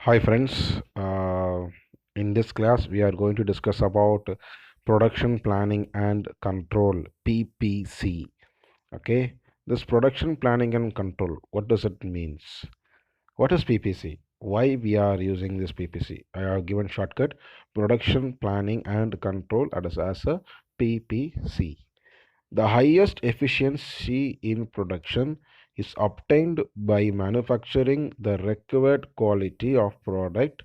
Hi friends, in this class we are going to discuss about production planning and control PPC. Okay, this production planning and control, what does it means? What is PPC? Why we are using this PPC? I have given shortcut production planning and control as a PPC. The highest efficiency in production is obtained by manufacturing the required quality of product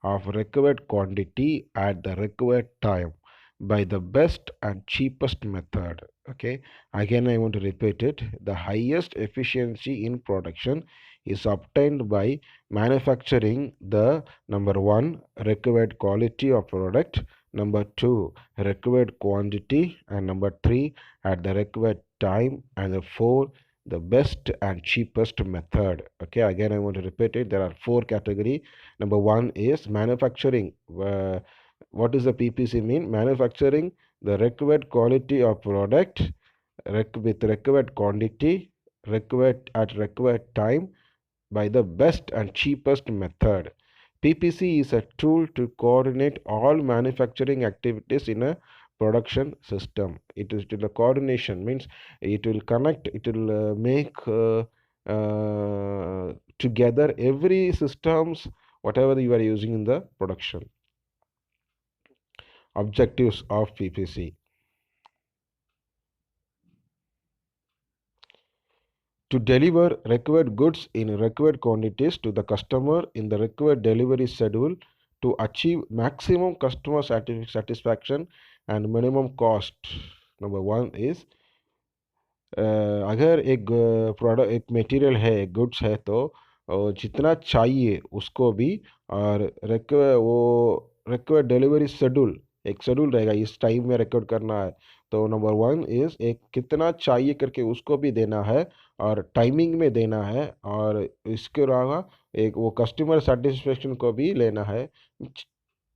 of required quantity at the required time by the best and cheapest method. Okay, again I want to repeat it. The highest efficiency in production is obtained by manufacturing the number one required quality of product, number two required quantity, and number three at the required time, and the four the best and cheapest method. Okay, again I want to repeat it. There are four category. Number one is manufacturing. What does the PPC mean? Manufacturing the required quality of product with required quantity, required at required time by the best and cheapest method. PPC is a tool to coordinate all manufacturing activities in a production system. It is to the coordination means it will connect, it will make together every systems whatever you are using in the production. Objectives of PPC: to deliver required goods in required quantities to the customer in the required delivery schedule to achieve maximum customer satisfaction and minimum cost. Number one is अगर एक product एक material है एक goods है तो जितना चाहिए उसको भी और रिक्वायर्ड डिलीवरी शेड्यूल एक शेड्यूल रहेगा इस टाइम में रिकॉर्ड करना है। तो नंबर वन इज़ एक कितना चाहिए करके उसको भी देना है और टाइमिंग में देना है और इसके अलावा एक वो कस्टमर सेटिस्फेक्शन को भी लेना है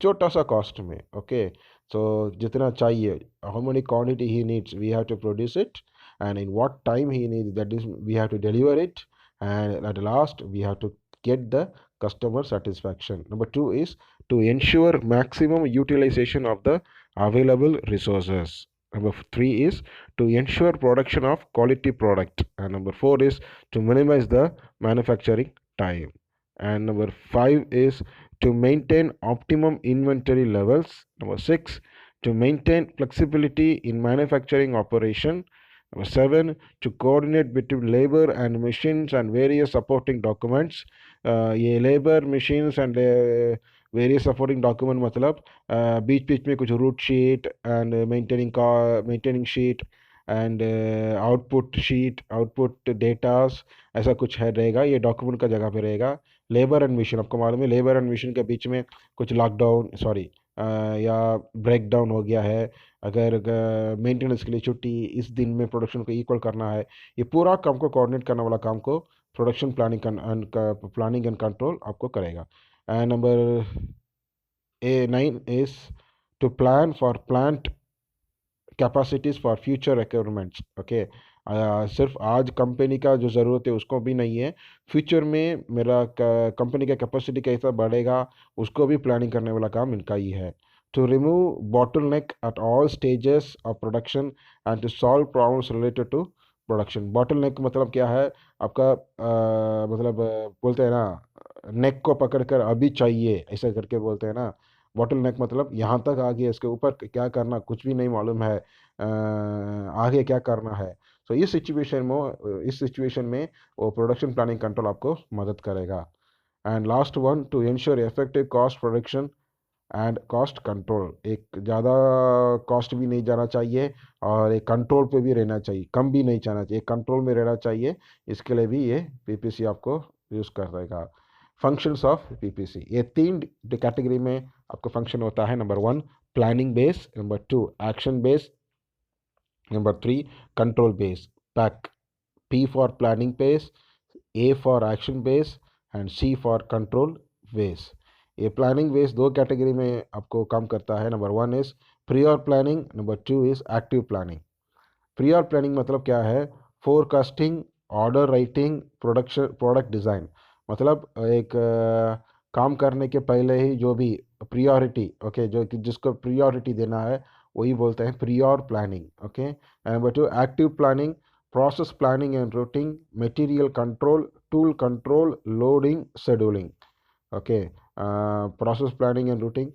छोटा सा कॉस्ट में। ओके, सो जितना चाहिए how money quantity he needs we have to produce it and in what time he needs, that is we have to deliver it, and at last we have to get the customer satisfaction. Number two is to ensure maximum utilization of the available resources. Number three is to ensure production of quality product, and number four is to minimize the manufacturing time, and number five is to maintain optimum inventory levels. Number six, to maintain flexibility in manufacturing operation. Number seven, to coordinate between labor and machines and various supporting documents. ये labour machines and various supporting document मतलब बीच बीच में कुछ route sheet and maintaining sheet and output datas ऐसा कुछ है रहेगा। ये डॉक्यूमेंट का जगह पे रहेगा। लेबर एंड मिशन आपको मालूम है लेबर एंड मिशन के बीच में कुछ लॉकडाउन सॉरी या ब्रेक डाउन हो गया है, अगर मेंटेनेंस के लिए छुट्टी, इस दिन में प्रोडक्शन को इक्वल करना है, ये पूरा काम को कोऑर्डिनेट करने वाला काम को प्रोडक्शन प्लानिंग एंड कंट्रोल आपको करेगा। And number A9 is to plan for plant capacities for future requirements. Okay, सिर्फ आज कंपनी का जो ज़रूरत है उसको भी नहीं है, फ्यूचर में मेरा कंपनी का कैपेसिटी कैसा बढ़ेगा उसको भी प्लानिंग करने वाला काम इनका ही है। To remove bottleneck at all stages of production and to solve problems related to production. Bottleneck मतलब क्या है आपका मतलब बोलते हैं ना नेक को पकड़कर अभी चाहिए ऐसा करके बोलते हैं ना। बॉटल नेक मतलब यहाँ तक आ गया, इसके ऊपर क्या करना कुछ भी नहीं मालूम है, आगे क्या करना है। सो इस सिचुएशन में वो प्रोडक्शन प्लानिंग कंट्रोल आपको मदद करेगा। And last one, to ensure effective cost production and cost control. एक ज़्यादा कॉस्ट भी नहीं जाना चाहिए और एक कंट्रोल पे भी रहना चाहिए, कम भी नहीं जाना चाहिए, कंट्रोल में रहना चाहिए। इसके लिए भी ये पीपीसी आपको यूज़ कर देगा। फंक्शंस ऑफ पीपीसी, ये तीन कैटेगरी में आपका फंक्शन होता है। Number one planning base, number two action base, number three control base. Pack, P for planning base, A for action base and C for control base। ये planning base दो category में आपको काम करता है। Number one is prior planning, number two is active planning. Prior planning मतलब क्या है? Forecasting, order writing, product design. मतलब एक काम करने के पहले ही जो भी प्रियोरिटी, ओके, जो कि जिसको प्रियोरिटी देना है वही बोलते हैं prior planning. Okay, number two active planning, process planning and routing, material control, tool control, loading, scheduling। Okay, process planning and routing,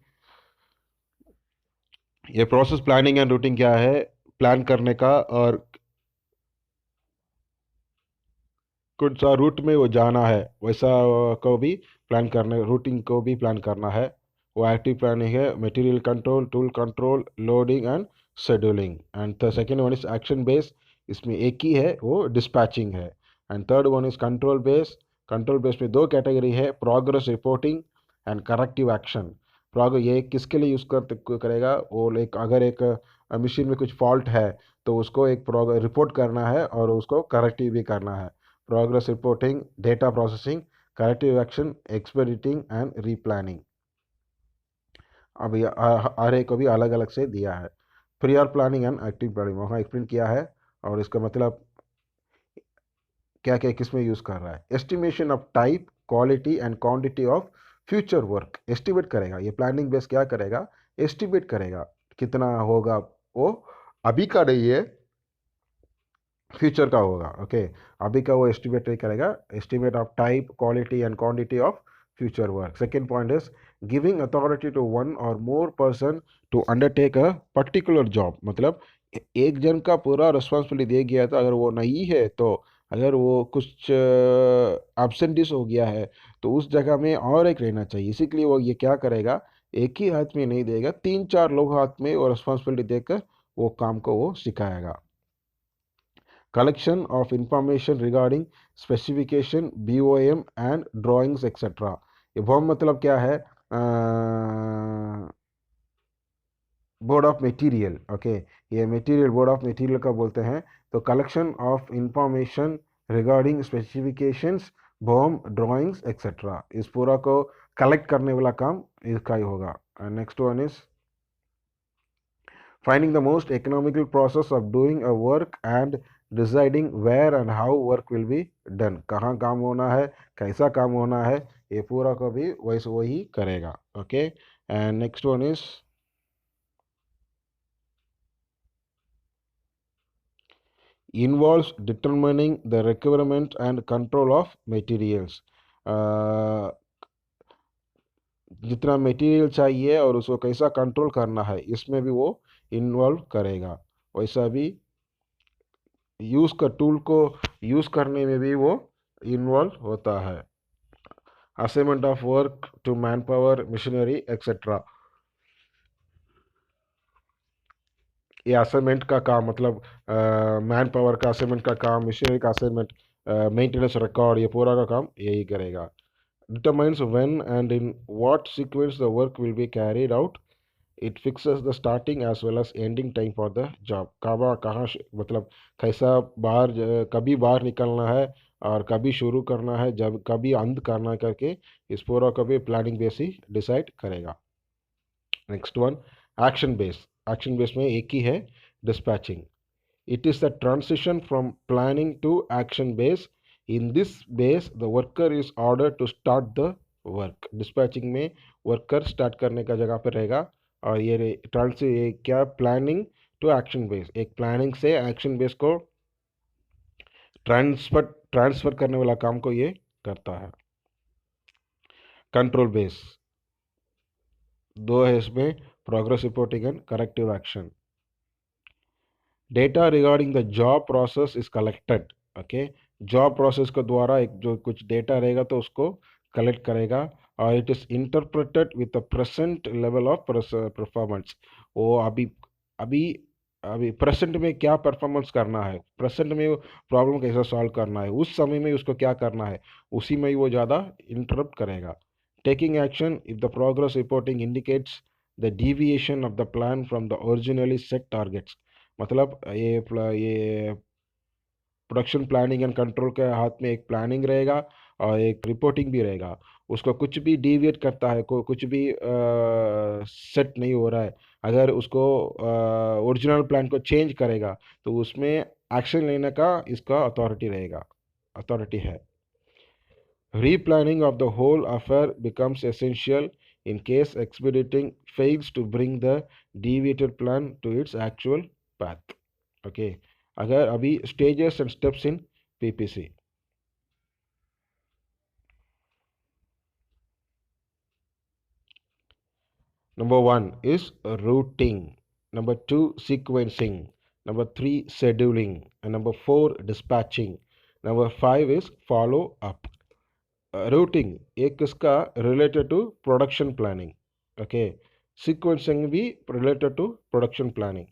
ये प्रोसेस प्लानिंग एंड रूटिंग क्या है? प्लान करने का और कौन सा रूट में वो जाना है वैसा को भी प्लान करना, रूटिंग को भी प्लान करना है। वो एक्टिव प्लानिंग है। Material control, tool control, loading and scheduling. And the second one is action base, इसमें एक ही है, वो डिस्पैचिंग है। And third one is control base. Control base में दो कैटेगरी है, progress reporting and corrective action. Progress ये किसके लिए यूज़ करेगा? वो एक अगर एक मशीन में कुछ फॉल्ट है तो उसको एक प्रोग्रेस रिपोर्ट करना है और उसको करेक्टिव भी करना है। progress reporting, data processing, corrective action, expediting and replanning। अब ये हर एक को भी अलग अलग से दिया है। Prior planning and active planning वहाँ एक्सप्लेन किया है और इसका मतलब क्या क्या किस में यूज़ कर रहा है। Estimation of type, quality and quantity of future work, estimate करेगा ये प्लानिंग बेस, क्या करेगा? एस्टिमेट करेगा कितना होगा, वो अभी का नहीं है, फ्यूचर का होगा। ओके, अभी का वो एस्टिमेट नहीं करेगा। Estimate of type, quality and quantity of future work. Second point is giving authority to one or more person to undertake a particular job. मतलब एक जन का पूरा रिस्पॉन्सिबिलिटी दे गया था, अगर वो नहीं है तो अगर वो कुछ एब्सेंटिस हो गया है तो उस जगह में और एक रहना चाहिए। इसीलिए वो ये क्या करेगा, एक ही हाथ में नहीं देगा, तीन चार लोग हाथ में वो रिस्पॉन्सिबिलिटी देकर वो काम को वो सिखाएगा। collection of information regarding specification, BOM and drawings etc। ये BOM मतलब क्या है? Board of material. ओके, ये मटेरियल बोर्ड ऑफ मटेरियल का बोलते हैं। तो collection of information regarding specifications, BOM, drawings etcetera, इस पूरा को कलेक्ट करने वाला काम इसका ही होगा। Next one is finding the most economical process of doing a work and deciding where and how work will be done। कहाँ काम होना है, कैसा काम होना है, ये पूरा को भी वैसे वही करेगा। Okay, and next one is involves determining the requirement and control of materials। जितना मटेरियल चाहिए और उसको कैसा कंट्रोल करना है, इसमें भी वो इन्वॉल्व करेगा। वैसा भी यूज़ का टूल को यूज़ करने में भी वो इन्वॉल्व होता है। Assignment of work to manpower, machinery etcetera, ये असाइनमेंट का काम मतलब मैन पावर का असाइनमेंट का काम, मशीनरी का असाइनमेंट, मेंटेनेंस रिकॉर्ड, ये पूरा का काम यही करेगा। Determines when and in what sequence the work will be carried out. It fixes the starting as well as ending time for the job. कहाँ मतलब कैसा बाहर कभी बाहर निकलना है और कभी शुरू करना है, जब कभी अंत करना है करके इस पूरा का भी प्लानिंग बेस ही डिसाइड करेगा। Next one action base. Action base में एक ही है, dispatching. It is the transition from planning to action base. In this base the worker is order to start the work. Dispatching में worker start करने का जगह पर रहेगा और ये ये क्या, प्लानिंग टू एक्शन बेस, एक प्लानिंग से एक्शन बेस को ट्रांसफर करने वाला काम को ये करता है। कंट्रोल बेस दो है इसमें, progress reporting and corrective action. Data regarding the job process is collected. Okay, job process के द्वारा एक जो कुछ डेटा रहेगा तो उसको कलेक्ट करेगा और it is interpreted with the present level of performance. वो अभी अभी अभी प्रेजेंट में क्या परफॉर्मेंस करना है, प्रेजेंट में प्रॉब्लम कैसे सॉल्व करना है, उस समय में उसको क्या करना है, उसी में ही वो ज़्यादा इंटरप्ट करेगा। Taking action if the progress reporting indicates the deviation of the plan from the originally set targets. मतलब ये प्रोडक्शन प्लानिंग एंड कंट्रोल के हाथ में एक प्लानिंग रहेगा और एक रिपोर्टिंग भी रहेगा। उसको कुछ भी डिविएट करता है, कुछ भी सेट नहीं हो रहा है, अगर उसको ओरिजिनल प्लान को चेंज करेगा तो उसमें एक्शन लेने का इसका अथॉरिटी रहेगा, अथॉरिटी है। Replanning of the whole affair becomes essential in case expediting fails to bring the deviated plan to its actual path. Okay, अगर अभी stages and steps in PPC. Number one is routing. Number two, sequencing. Number three, scheduling. And number four, dispatching. Number five is follow up. Routing एक इसका related to production planning. Okay. Sequencing भी related to production planning.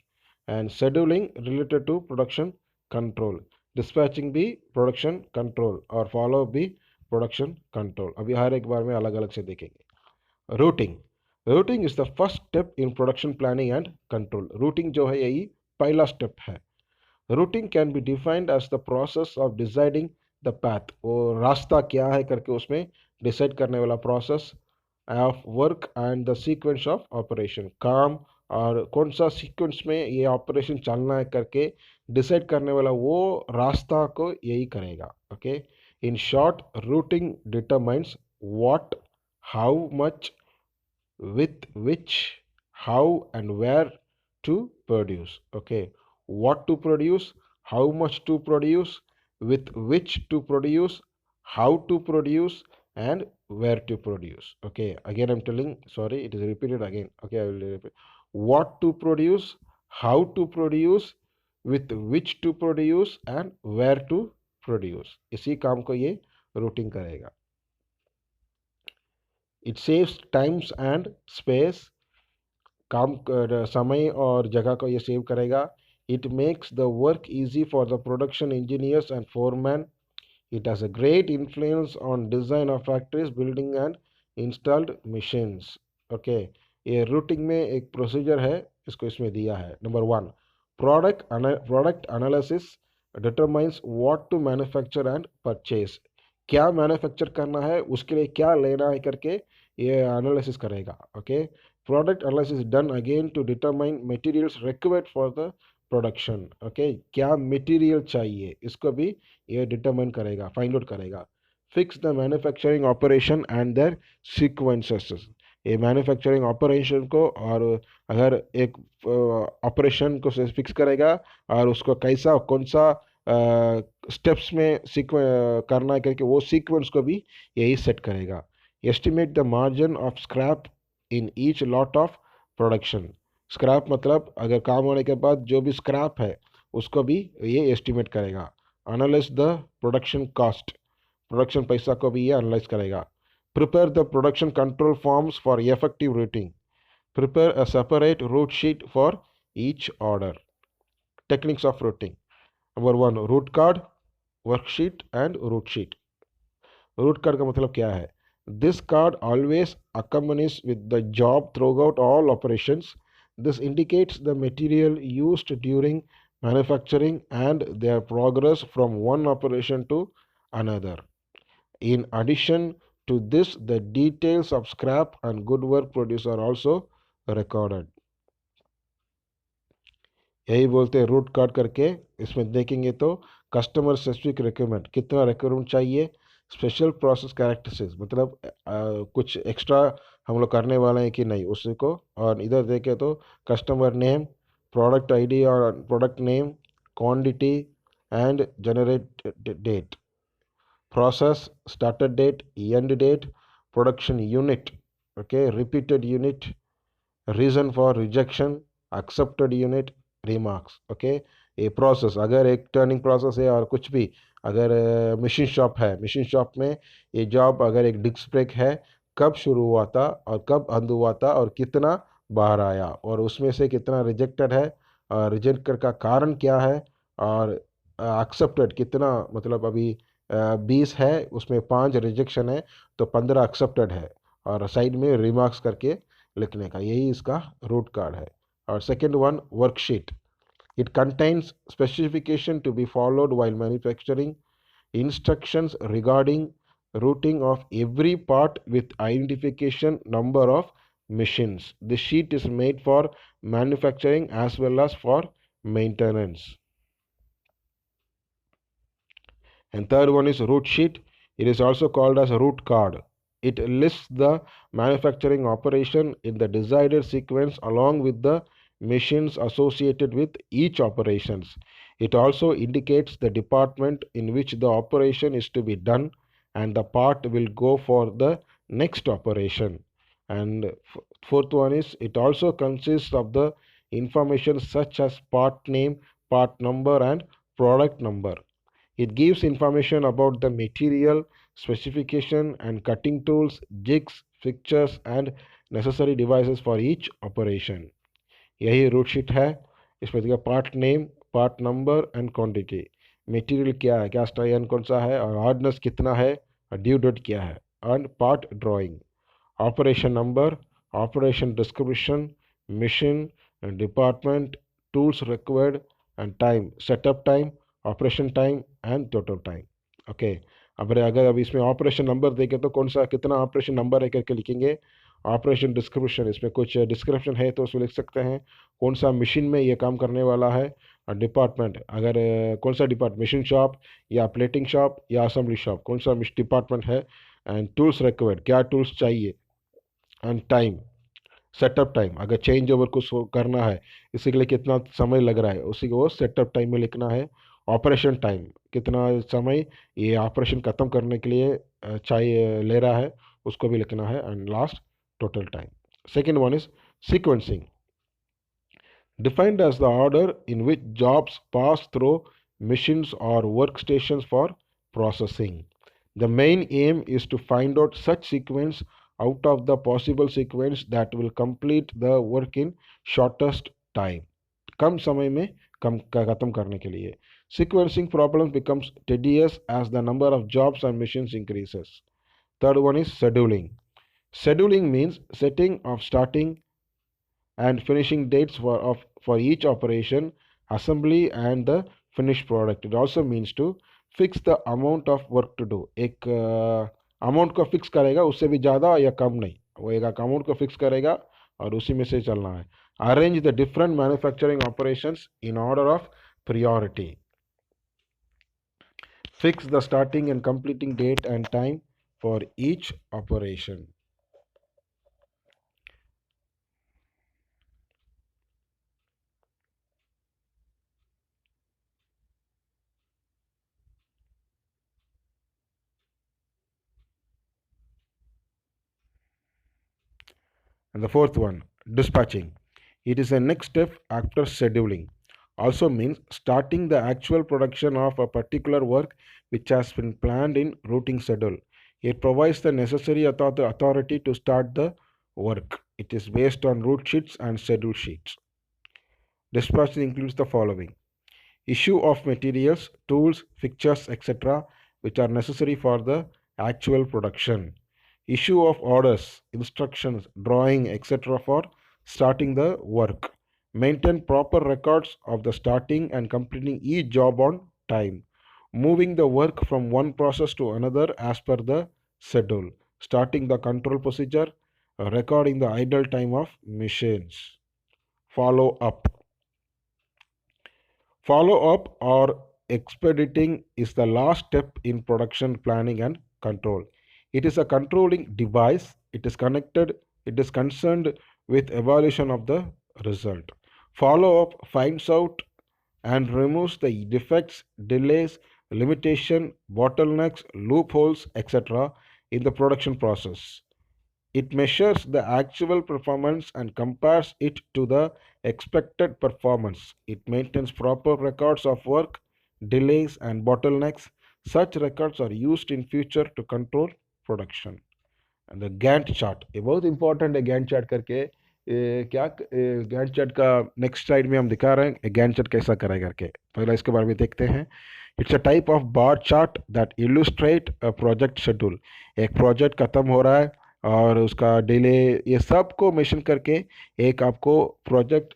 And scheduling related to production control. Dispatching भी production control और follow up भी production control. अभी हर एक बार में अलग अलग से देखेंगे. Routing. Routing is the first step in production planning and control. Routing जो है यही पहला स्टेप है. Routing can be defined as the process of deciding the path. वो रास्ता क्या है करके उसमें डिसाइड करने वाला process of work and the sequence of operation. काम और कौन सा सीक्वेंस में ये ऑपरेशन चलना है करके डिसाइड करने वाला वो रास्ता को यही करेगा. Okay. In short, routing determines what, how much, with which, how, and where to produce. Okay, what to produce, how much to produce, with which to produce, how to produce, and where to produce. Okay, again I'm telling, sorry, it is repeated again. Okay, I will repeat. What to produce, how to produce, with which to produce, and where to produce. इसी काम को ये routing करेगा. It saves times and space. काम समय और जगह को ये सेव करेगा. It makes the work easy for the production engineers and foremen. It has a great influence on design of factories, building and installed machines. Okay, ये routing में एक प्रोसीजर है, इसको इसमें दिया है. Number one, product analysis determines what to manufacture and purchase. क्या manufacture करना है, उसके लिए क्या लेना है करके ये एनालिसिस करेगा. Okay. Product analysis done again to determine materials required for the production. Okay, क्या मटेरियल चाहिए इसको भी ये डिटरमाइन करेगा, फाइंड आउट करेगा. Fix the manufacturing operation and their sequences. ये मैन्युफैक्चरिंग ऑपरेशन को और अगर एक ऑपरेशन को फिक्स करेगा और उसको कैसा कौन सा स्टेप्स में करना है करके वो सीक्वेंस को भी यही सेट करेगा. Estimate the margin of scrap in each lot of production. Scrap मतलब अगर काम होने के बाद जो भी स्क्रैप है उसको भी ये एस्टिमेट करेगा. Analyse the production cost. Production पैसा को भी ये एनालाइज करेगा. Prepare the production control forms for effective routing. Prepare a separate route sheet for each order. Techniques of routing. Number one, route card, worksheet and route sheet. Route card का मतलब क्या है? This card always accompanies with the job throughout all operations. This indicates the material used during manufacturing and their progress from one operation to another. In addition to this, the details of scrap and good work produced are also recorded. यही बोलते हैं root card करके. इसमें देखेंगे तो customer specific requirement, कितना requirement चाहिए. Special process characteristics मतलब कुछ एक्स्ट्रा हम लोग करने वाले हैं कि नहीं उसी को. और इधर देखें तो कस्टमर नेम, प्रोडक्ट आईडी और product name, quantity and generate date, process, started date, end date, production unit, okay, repeated unit, reason for rejection, accepted unit, remarks. Okay, ये प्रोसेस अगर एक टर्निंग प्रोसेस है और कुछ भी अगर मशीन शॉप है, मशीन शॉप में ये जॉब अगर एक डिस्क ब्रेक है, कब शुरू हुआ था और कब बंद हुआ था और कितना बाहर आया और उसमें से कितना रिजेक्टेड है और रिजेक्ट का कारण क्या है और एक्सेप्टेड कितना, मतलब अभी 20 है उसमें 5 रिजेक्शन है तो 15 एक्सेप्टेड है और साइड में रिमार्क्स करके लिखने का. यही इसका रूट कार्ड है. और second one, worksheet. It contains specification to be followed while manufacturing, instructions regarding routing of every part with identification number of machines. The sheet is made for manufacturing as well as for maintenance. And third one is route sheet. It is also called as a route card. It lists the manufacturing operation in the desired sequence along with the machines associated with each operations. It also indicates the department in which the operation is to be done and the part will go for the next operation. And fourth one is it also consists of the information such as part name, part number and product number. It gives information about the material, specification and cutting tools, jigs, fixtures and necessary devices for each operation. यही root sheet है. इसमें देखिए part name, part number and quantity, material क्या है, क्या Stine कौन सा है और हार्डनेस कितना है और ड्यू डेट क्या है, and part drawing, operation number, operation description, mission, and department, tools required, and time, setup time, operation time, and total time. Okay. अब अगर इसमें ऑपरेशन नंबर देखें तो कौन सा कितना ऑपरेशन नंबर है करके लिखेंगे. ऑपरेशन डिस्क्रिप्शन, इसमें कुछ डिस्क्रिप्शन है तो उसमें लिख सकते हैं कौन सा मशीन में ये काम करने वाला है. और डिपार्टमेंट, अगर कौन सा डिपार्टमेंट, मशीन शॉप या प्लेटिंग शॉप या असेंबली शॉप, कौन सा डिपार्टमेंट है. एंड टूल्स रिक्वायर्ड, क्या टूल्स चाहिए. एंड टाइम, सेटअप टाइम, अगर चेंज ओवर कुछ करना है इसी के लिए कितना समय लग रहा है उसी को वो सेटअप टाइम में लिखना है. ऑपरेशन टाइम, कितना समय ये ऑपरेशन ख़त्म करने के लिए चाहिए ले रहा है उसको भी लिखना है. And last total time. Second one is sequencing, defined as the order in which jobs pass through machines or workstations for processing. The main aim is to find out such sequence out of the possible sequence that will complete the work in shortest time. कम समय में कम खत्म करने के लिए. Sequencing problems becomes tedious as the number of jobs and machines increases. Third one is scheduling. Scheduling means setting of starting and finishing dates for each operation, assembly and the finished product. It also means to fix the amount of work to do. एक amount को fix करेगा, उससे भी ज़्यादा या कम नहीं, वो एक अमाउंट को फिक्स करेगा और उसी में से चलना है. Arrange the different manufacturing operations in order of priority. Fix the starting and completing date and time for each operation. And the fourth one, dispatching. It is the next step after scheduling. Also means starting the actual production of a particular work which has been planned in routing schedule. It provides the necessary authority to start the work. It is based on route sheets and schedule sheets. Dispatching includes the following: issue of materials, tools, fixtures, etc., which are necessary for the actual production. Issue of orders, instructions, drawing, etc., for starting the work. Maintain proper records of the starting and completing each job on time. Moving the work from one process to another as per the schedule. Starting the control procedure, recording the idle time of machines. Follow up. Follow up or expediting is the last step in production planning and control. It is a controlling device. It is connected, it is concerned with evaluation of the result. Follow up finds out and removes the defects, delays, limitation, bottlenecks, loopholes, etc. in the production process. It measures the actual performance and compares it to the expected performance. It maintains proper records of work, delays, and bottlenecks. Such records are used in future to control production. And the Gantt chart, ये बहुत important है. Gantt chart करके क्या Gantt chart का next slide में हम दिखा रहे हैं Gantt chart कैसा करें करके. पहले इसके बारे में देखते हैं. It's a type of bar chart that illustrate a project schedule. एक प्रोजेक्ट खत्म हो रहा है और उसका डिले, ये सब को मेंशन करके एक आपको प्रोजेक्ट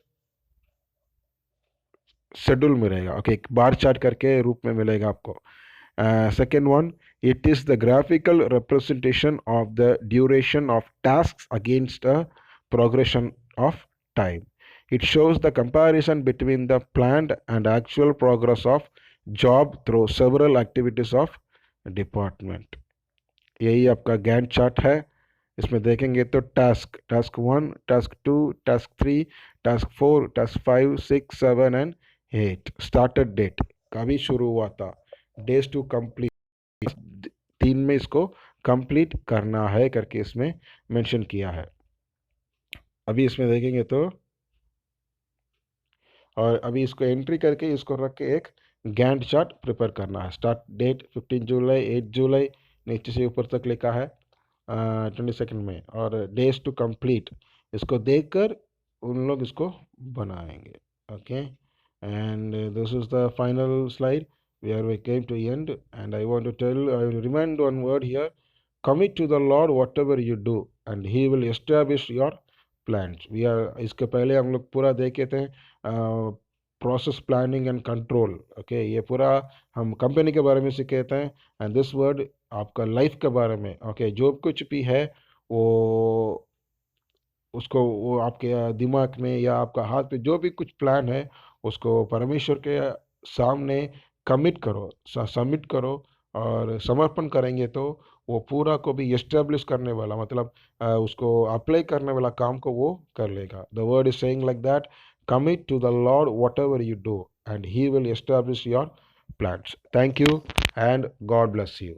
शेड्यूल मिलेगा. ओके, एक बार चार्ट करके रूप में मिलेगा आपको. Second one, it is the graphical representation of the duration of tasks against a progression of time. It shows the comparison between the planned and actual progress of job through several activities of department. यही आपका Gantt chart है। इसमें देखेंगे तो task 1, task 2, task 3, task 4, task 5, 6, 7 and 8, started date कभी शुरू हुआ था, डेज टू कंप्लीट 3 में इसको कंप्लीट करना है करके इसमें मेंशन किया है। अभी इसमें देखेंगे तो, और अभी इसको एंट्री करके इसको रख के एक गैंट चार्ट प्रिपेयर करना है। स्टार्ट डेट 15 जुलाई, 8 जुलाई, नीचे से ऊपर तक लिखा है 22 में, और डेज टू कंप्लीट इसको देखकर उन लोग इसको बनाएंगे। Okay, and this is the final slide where we came to end, and I want to tell, I will remind one word here: commit to the Lord whatever you do and he will establish your plans. We are, इसके पहले हम लोग पूरा देखे थे process planning and control. Okay, ये पूरा हम कंपनी के बारे में सीखे थे, एंड दिस वर्ड आपका लाइफ के बारे में। ओके, जो कुछ भी है वो उसको वो आपके दिमाग में या आपका हाथ पे जो भी कुछ प्लान है उसको परमेश्वर के सामने कमिट करो, सबमिट करो, और समर्पण करेंगे तो वो पूरा को भी एस्टेब्लिश करने वाला, मतलब उसको अप्लाई करने वाला काम को वो कर लेगा। The word is saying like that: commit to the Lord whatever you do and he will establish your plans. Thank you and God bless you.